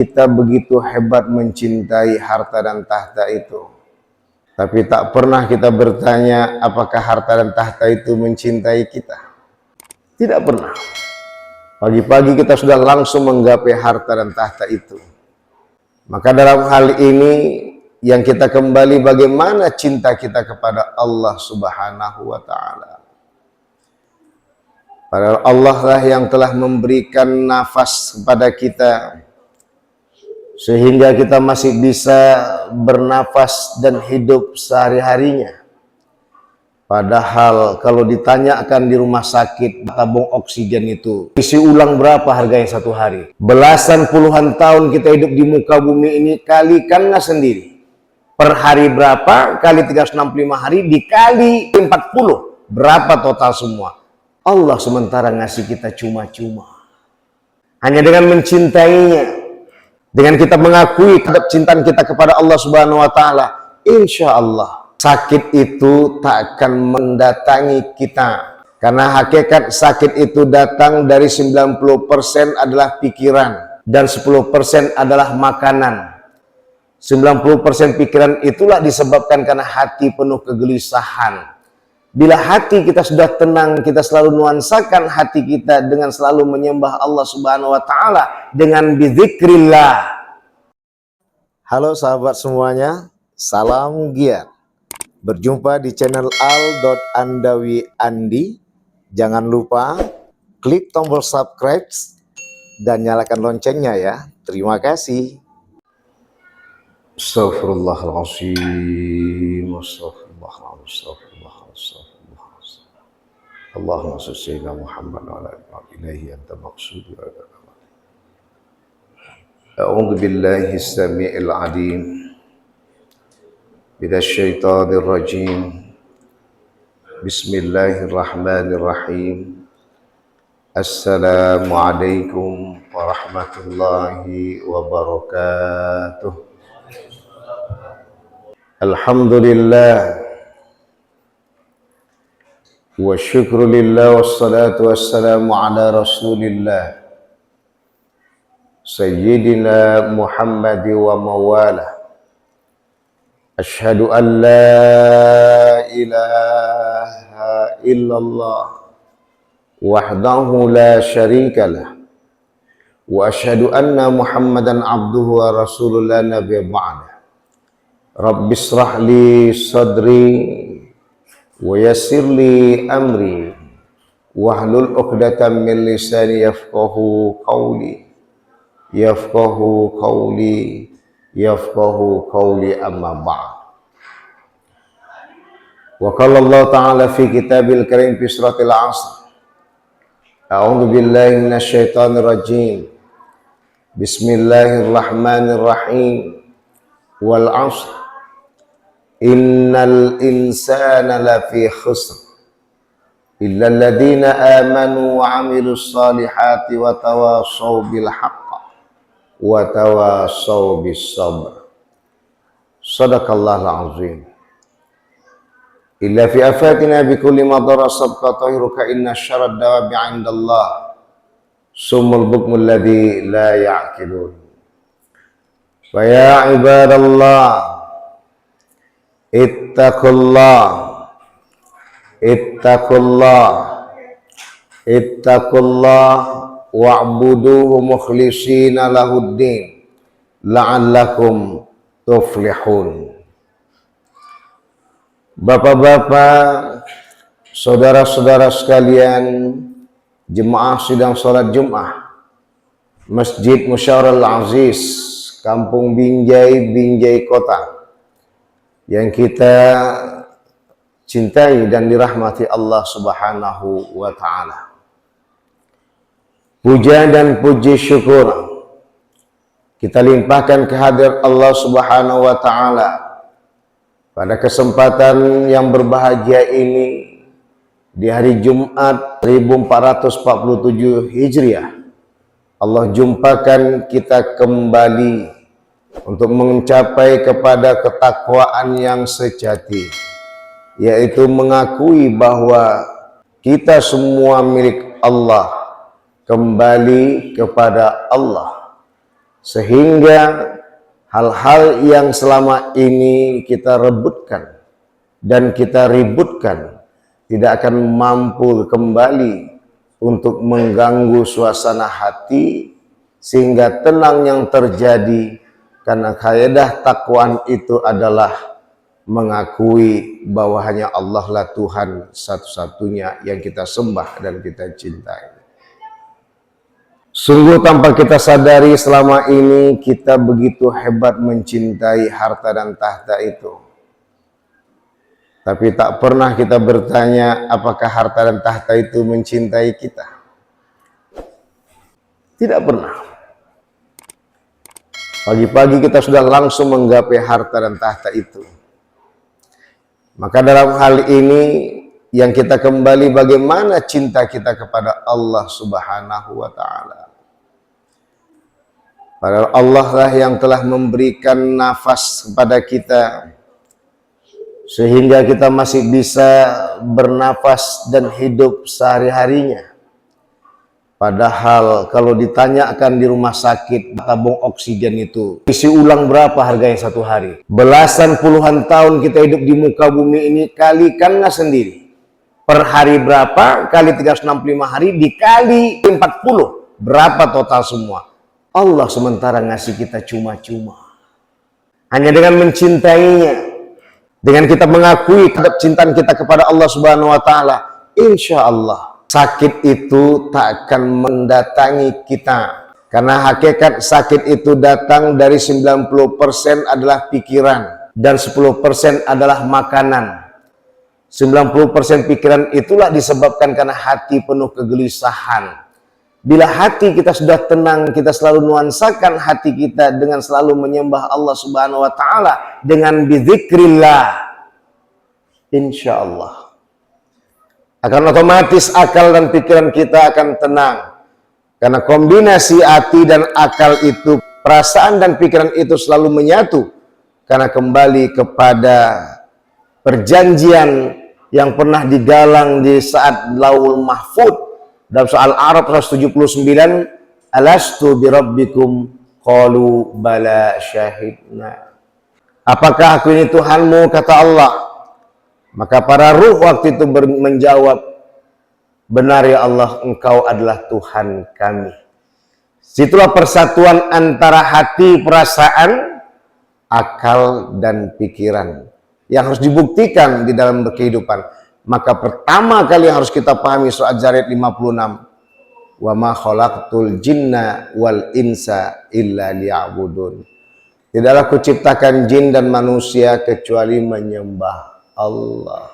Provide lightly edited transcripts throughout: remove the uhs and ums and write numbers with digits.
Kita begitu hebat mencintai harta dan tahta itu, tapi tak pernah kita bertanya apakah harta dan tahta itu mencintai kita. Tidak pernah. Pagi-pagi kita sudah langsung menggapai harta dan tahta itu. Maka dalam hal ini yang kita kembali bagaimana cinta kita kepada Allah Subhanahu wa Ta'ala. Padahal Allah lah yang telah memberikan nafas kepada kita sehingga kita masih bisa bernafas dan hidup sehari-harinya. Padahal kalau ditanyakan di rumah sakit tabung oksigen itu isi ulang berapa harganya satu hari, belasan puluhan tahun kita hidup di muka bumi ini, kalikanlah sendiri per hari berapa, kali 365 hari dikali 40, berapa total semua. Allah sementara ngasih kita cuma-cuma hanya dengan mencintainya. Dengan kita mengakui kecintaan kita kepada Allah Subhanahu wa Ta'ala, insya Allah sakit itu tak akan mendatangi kita. Karena hakikat sakit itu datang dari 90% adalah pikiran dan 10% adalah makanan. 90% pikiran itulah disebabkan karena hati penuh kegelisahan. Bila hati kita sudah tenang, kita selalu nuansakan hati kita dengan selalu menyembah Allah Subhanahu wa Ta'ala dengan bizikrillah. Halo sahabat semuanya, salam giat. Berjumpa di channel al.andawi.andi. Jangan lupa klik tombol subscribe dan nyalakan loncengnya ya. Terima kasih. Astaghfirullahaladzim, astaghfirullahaladzim. Allahumma salli ala Muhammad wa ala alihi anta maqsud wa ala a'udzu billahi as-sami'il 'alim minasy syaithanir rajim. Bismillahirrahmanirrahim. Assalamualaikum warahmatullahi wabarakatuh. Alhamdulillah wa syukru lillah wassalatu wassalamu ala rasulillah sayyidina Muhammad wa mawala. Asyhadu an la ilaha illallah wahdahu la syarikalah wa asyhadu anna Muhammadan abduhu wa rasulullah nabiyya ba'da. Rabbi israh li sadri wa yassir li amri wahlul 'uqdatam min lisani yafqahu qawli amma ba'd. Wa qala Allah ta'ala fi kitabil karim fi suratil 'asr. A'udzu billahi minasy syaithanir rajim. Bismillahirrahmanirrahim. Wal 'asr. Innal insana lafi khusr illa alladhina amanu wa 'amilus salihati wa tawassaw bil haqq wa tawassaw bis sabr. Shadaqallahul azim. Illa fi afatina bi kulli ma dara sabqa tahiruka inna syarrad dawabi 'indallah sumul bukmul ladzi la ya'qilun. Wa ya ibadallah ittaqullah wa'buduhu mukhlishina lahuddin la'allakum tuflihun. Bapak-bapak, saudara-saudara sekalian, jemaah sidang salat Jumat Masjid Musyawarah Al-Aziz, Kampung Binjai Kota, yang kita cintai dan dirahmati Allah Subhanahu wa Ta'ala. Puja dan puji syukur kita limpahkan kehadirat Allah Subhanahu wa Ta'ala pada kesempatan yang berbahagia ini di hari Jumat 1447 Hijriah. Allah jumpakan kita kembali untuk mencapai kepada ketakwaan yang sejati, yaitu mengakui bahwa kita semua milik Allah, kembali kepada Allah. Sehingga hal-hal yang selama ini kita rebutkan dan kita ributkan tidak akan mampu kembali untuk mengganggu suasana hati, sehingga tenang yang terjadi. Karena kaidah takwaan itu adalah mengakui bahwa hanya Allah lah Tuhan satu-satunya yang kita sembah dan kita cintai. Sungguh tanpa kita sadari selama ini kita begitu hebat mencintai harta dan tahta itu. Tapi tak pernah kita bertanya apakah harta dan tahta itu mencintai kita. Tidak pernah. Pagi-pagi kita sudah langsung menggapai harta dan tahta itu. Maka dalam hal ini yang kita kembali bagaimana cinta kita kepada Allah Subhanahu wa Ta'ala. Padahal Allah lah yang telah memberikan nafas kepada kita, sehingga kita masih bisa bernafas dan hidup sehari-harinya. Padahal kalau ditanyakan di rumah sakit, tabung oksigen itu isi ulang berapa harganya satu hari? Belasan puluhan tahun kita hidup di muka bumi ini, kalikanlah sendiri. Per hari berapa? Kali 365 hari dikali 40. Berapa total semua? Allah sementara ngasih kita cuma-cuma. Hanya dengan mencintainya, dengan kita mengakui kecintaan kita kepada Allah Subhanahu wa Ta'ala, insya Allah sakit itu tak akan mendatangi kita. Karena hakikat sakit itu datang dari 90% adalah pikiran dan 10% adalah makanan. 90% pikiran itulah disebabkan karena hati penuh kegelisahan. Bila hati kita sudah tenang, kita selalu nuansakan hati kita dengan selalu menyembah Allah Subhanahu wa Ta'ala dengan bizikrillah, insya Allah akan otomatis akal dan pikiran kita akan tenang. Karena kombinasi hati dan akal itu, perasaan dan pikiran itu selalu menyatu. Karena kembali kepada perjanjian yang pernah digalang di saat Laul Mahfud. Dalam soal Arab 179, alastu birabbikum qalu bala syahidna. Apakah aku ini Tuhanmu? Kata Allah. Maka para ruh waktu itu menjawab, benar ya Allah, engkau adalah Tuhan kami. Situlah persatuan antara hati, perasaan, akal, dan pikiran yang harus dibuktikan di dalam kehidupan. Maka pertama kali harus kita pahami surat Zariyat 56. Wa ma khalaqtul jinna wal insa illa liya'budun. Tidaklah kuciptakan jin dan manusia kecuali menyembah Allah.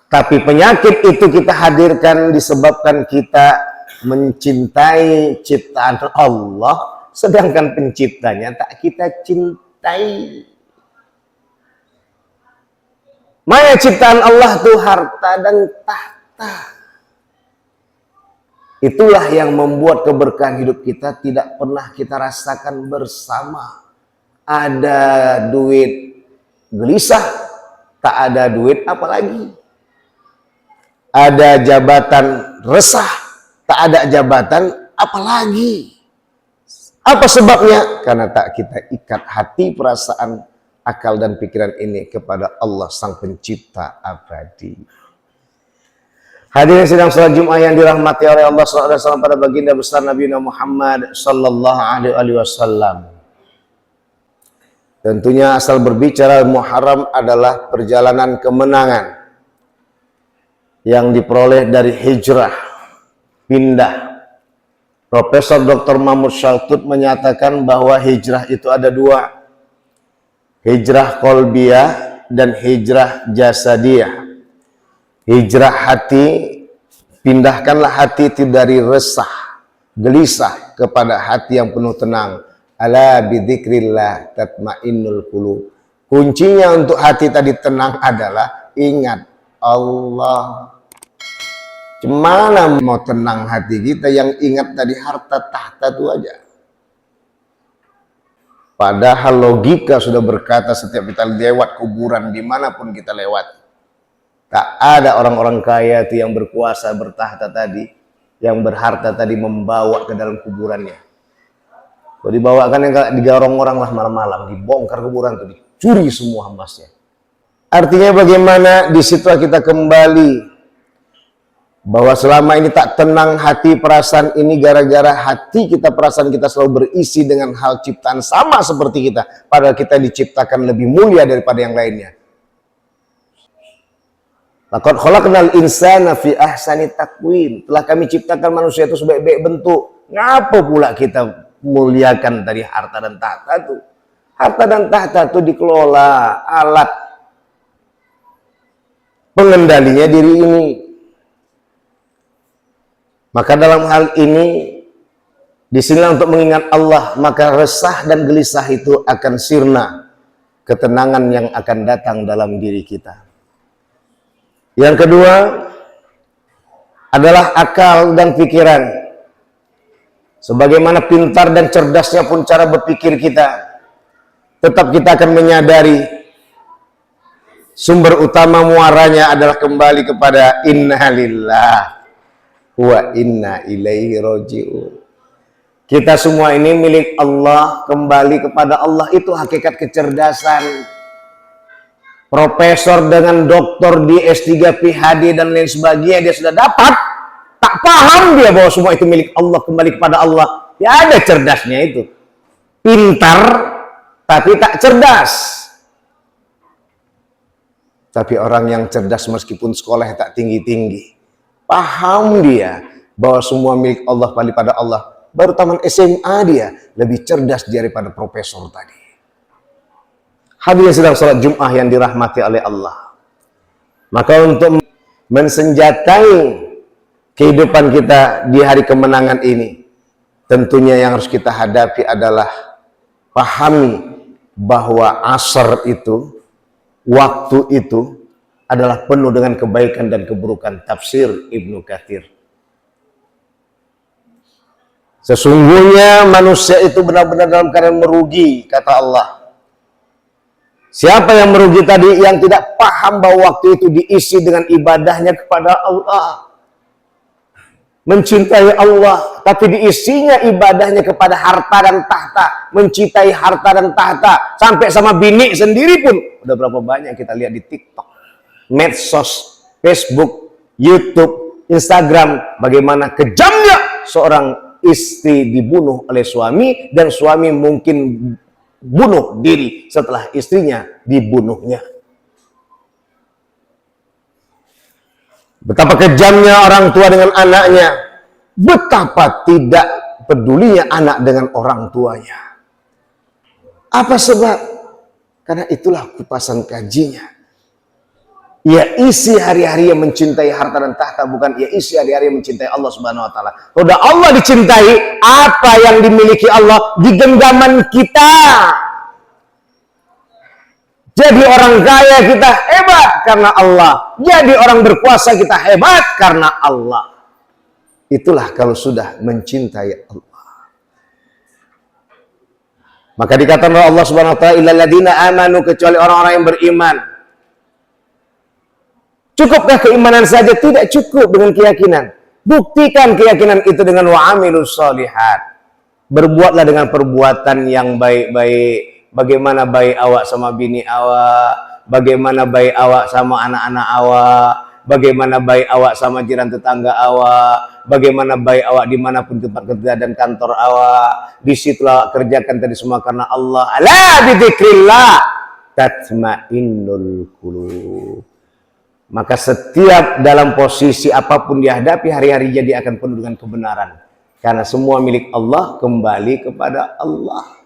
Tapi penyakit itu kita hadirkan disebabkan kita mencintai ciptaan Allah, sedangkan penciptanya tak kita cintai. Mana ciptaan Allah itu harta dan tahta. Itulah yang membuat keberkahan hidup kita tidak pernah kita rasakan bersama. Ada duit gelisah, tak ada duit apalagi. Ada jabatan resah, tak ada jabatan apalagi. Apa sebabnya? Karena tak kita ikat hati, perasaan, akal dan pikiran ini kepada Allah Sang Pencipta abadi. Hadirin sidang salat Jumat yang dirahmati oleh Allah SAW, pada baginda besar Nabi Muhammad sallallahu alaihi wasallam. Tentunya asal berbicara Muharram adalah perjalanan kemenangan yang diperoleh dari hijrah, pindah. Profesor Dr. Mahmud Shaltut menyatakan bahwa hijrah itu ada dua. Hijrah qalbiyah dan hijrah jasadiyah. Hijrah hati, pindahkanlah hati itu dari resah, gelisah kepada hati yang penuh tenang. Ala bidzikrillah tatmainnul qulub. Kuncinya untuk hati tadi tenang adalah ingat Allah. Gimana mau tenang hati kita yang ingat tadi harta tahta itu aja? Padahal logika sudah berkata setiap kita lewat kuburan dimanapun kita lewat, tak ada orang-orang kaya itu yang berkuasa bertahta tadi. yang berharta tadi membawa ke dalam kuburannya. Kalau dibawakan yang digarong orang lah malam-malam, dibongkar kuburan itu, dicuri semua emasnya. Artinya bagaimana di situ kita kembali bahwa selama ini tak tenang hati perasaan ini gara-gara hati kita, perasaan kita selalu berisi dengan hal ciptaan sama seperti kita, padahal kita diciptakan lebih mulia daripada yang lainnya. Laqad khalaqnal insana fi ahsani taqwim. Telah kami ciptakan manusia itu sebaik-baik bentuk. Ngapa pula kita muliakan tadi harta dan tahta itu? Harta dan tahta itu dikelola, alat pengendalinya diri ini. Maka dalam hal ini disinilah untuk mengingat Allah, maka resah dan gelisah itu akan sirna, ketenangan yang akan datang dalam diri kita. Yang kedua adalah akal dan pikiran. Sebagaimana pintar dan cerdasnya pun cara berpikir kita, tetap kita akan menyadari sumber utama muaranya adalah kembali kepada inna lillah wa inna ilaihi raji'un. Kita semua ini milik Allah, kembali kepada Allah, itu hakikat kecerdasan. Profesor dengan doktor di S3, PhD dan lain sebagainya dia sudah dapat, tak paham dia bahwa semua itu milik Allah, kembali kepada Allah. Ya ada cerdasnya itu. Pintar tapi tak cerdas. Tapi orang yang cerdas meskipun sekolah tak tinggi-tinggi, paham dia bahwa semua milik Allah, kembali pada Allah. Baru taman SMA dia lebih cerdas daripada profesor tadi. Hadirin sedang salat Jum'ah yang dirahmati oleh Allah. Maka untuk mensenjatai kehidupan kita di hari kemenangan ini, tentunya yang harus kita hadapi adalah pahami bahwa asar itu, waktu itu adalah penuh dengan kebaikan dan keburukan. Tafsir Ibnu Katsir. Sesungguhnya manusia itu benar-benar dalam keadaan merugi, kata Allah. Siapa yang merugi tadi? Yang tidak paham bahwa waktu itu diisi dengan ibadahnya kepada Allah, mencintai Allah, tapi diisinya ibadahnya kepada harta dan tahta, mencintai harta dan tahta, sampai sama bini sendiri pun. Udah berapa banyak kita lihat di TikTok, medsos, Facebook, YouTube, Instagram, bagaimana kejamnya seorang istri dibunuh oleh suami, dan suami mungkin bunuh diri setelah istrinya dibunuhnya. Betapa kejamnya orang tua dengan anaknya, betapa tidak pedulinya anak dengan orang tuanya. Apa sebab? Karena itulah kupasan kajinya. Ia isi hari-hari yang mencintai harta dan tahta, bukan ia isi hari-hari yang mencintai Allah Subhanahu wa taala. Kalau Allah dicintai, apa yang dimiliki Allah di genggaman kita. Jadi orang kaya kita hebat karena Allah. Jadi orang berkuasa kita hebat karena Allah. Itulah kalau sudah mencintai Allah. Maka dikatakan oleh Allah Subhanahu wa taala, illal ladzina amanu, kecuali orang-orang yang beriman. Cukupkah keimanan saja? Tidak cukup dengan keyakinan. Buktikan keyakinan itu dengan wa'amilus sholihat. Berbuatlah dengan perbuatan yang baik-baik. Bagaimana baik awak sama bini awak, bagaimana baik awak sama anak-anak awak, bagaimana baik awak sama jiran tetangga awak, bagaimana baik awak dimanapun tempat kerja dan kantor awak. Disitulah awak kerjakan tadi semua karena Allah. Ala bidzikrillah tatmainnul qulub. Maka setiap dalam posisi apapun dihadapi, hari-harinya dia akan penuh dengan kebenaran. Karena semua milik Allah, kembali kepada Allah.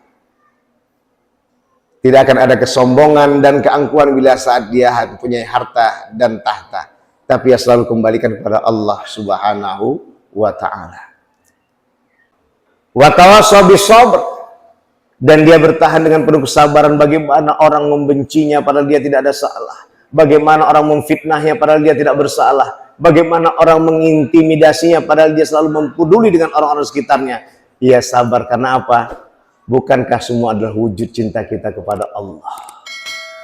Tidak akan ada kesombongan dan keangkuhan bila saat dia mempunyai harta dan tahta. Tapi ia selalu kembalikan kepada Allah Subhanahu wa ta'ala. Wa tawassaw bis-sabr. Dan dia bertahan dengan penuh kesabaran. Bagaimana orang membencinya padahal dia tidak ada salah. Bagaimana orang memfitnahnya padahal dia tidak bersalah. Bagaimana orang mengintimidasinya padahal dia selalu mempeduli dengan orang-orang sekitarnya. Ia sabar karena apa? Bukankah semua adalah wujud cinta kita kepada Allah?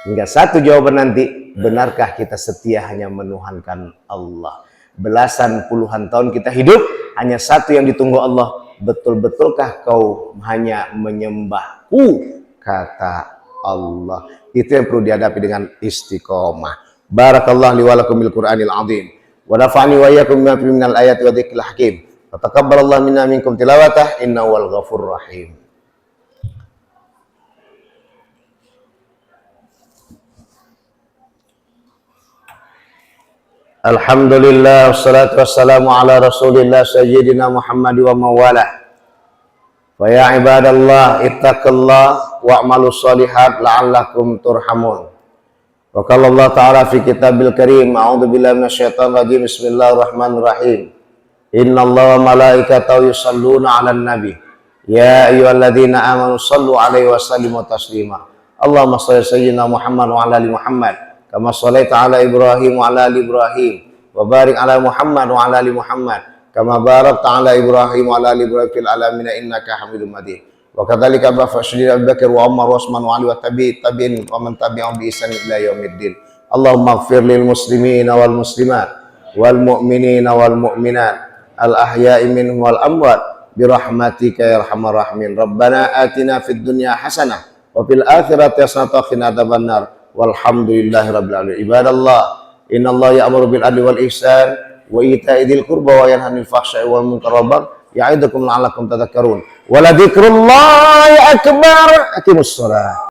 Hingga satu jawaban nanti, benarkah kita setia hanya menuhankan Allah? Belasan puluhan tahun kita hidup hanya satu yang ditunggu Allah, betul-betulkah kau hanya menyembahku, kata Allah. Itu yang perlu dihadapi dengan istiqomah. Barakallahu li wa lakum bil Qur'anil azim wa nafa'ani wa iyyakum bima fihi minal ayati wa dzikril hakim. Taqabbalallahu minna minkum tilawatah innahu wal ghafurur rahim. Alhamdulillah wassalatu wassalamu ala Rasulillah sayyidina Muhammad wa mawalah. Wa ya ibadallah ittaqullah wa'malu shalihat la'allakum turhamun. Wa qala Allah ta'ala fi kitabil karim a'udzu billahi minasyaitonir rajim bismillahirrahmanirrahim. Innallaha wa malaikatahu yusholluna 'alan nabi ya ayyuhalladzina amanu shallu 'alaihi wa sallimu taslima. Allahumma shalli sayyidina Muhammad wa 'ala ali Muhammad kama shallaita 'ala Ibrahim wa 'ala ali Ibrahim wa barik 'ala Muhammad wa 'ala ali Muhammad kama barakta 'ala Ibrahim wa 'ala ali Ibrahim fil alamin innaka Hamidum Majid. Wa kadzalika ba'athna Abu Bakar wa Umar wa Utsman wa Ali wa tabi'in wa man tabi'ahum bi ihsan ila yaumiddin. Allahumma ighfir lil muslimina wal muslimat wal mu'minina wal mu'minat al ahya'i minhum wal amwat bi rahmatika ya arhamar rahimin. Rabbana atina fid dunya hasanah wa fil akhirati hasanah wa qina adzabannar. Walhamdulillahi rabbil alamin. Ibadallah, innallaha ya'muru bil adli wal ihsan wa ita'i dzil qurba wa yanha 'anil fahsya'i wal munkari wal baghi ya'idukum la'allakum tadhakkarun. Wa la dzikrullahi akbar. Aqimus shalah.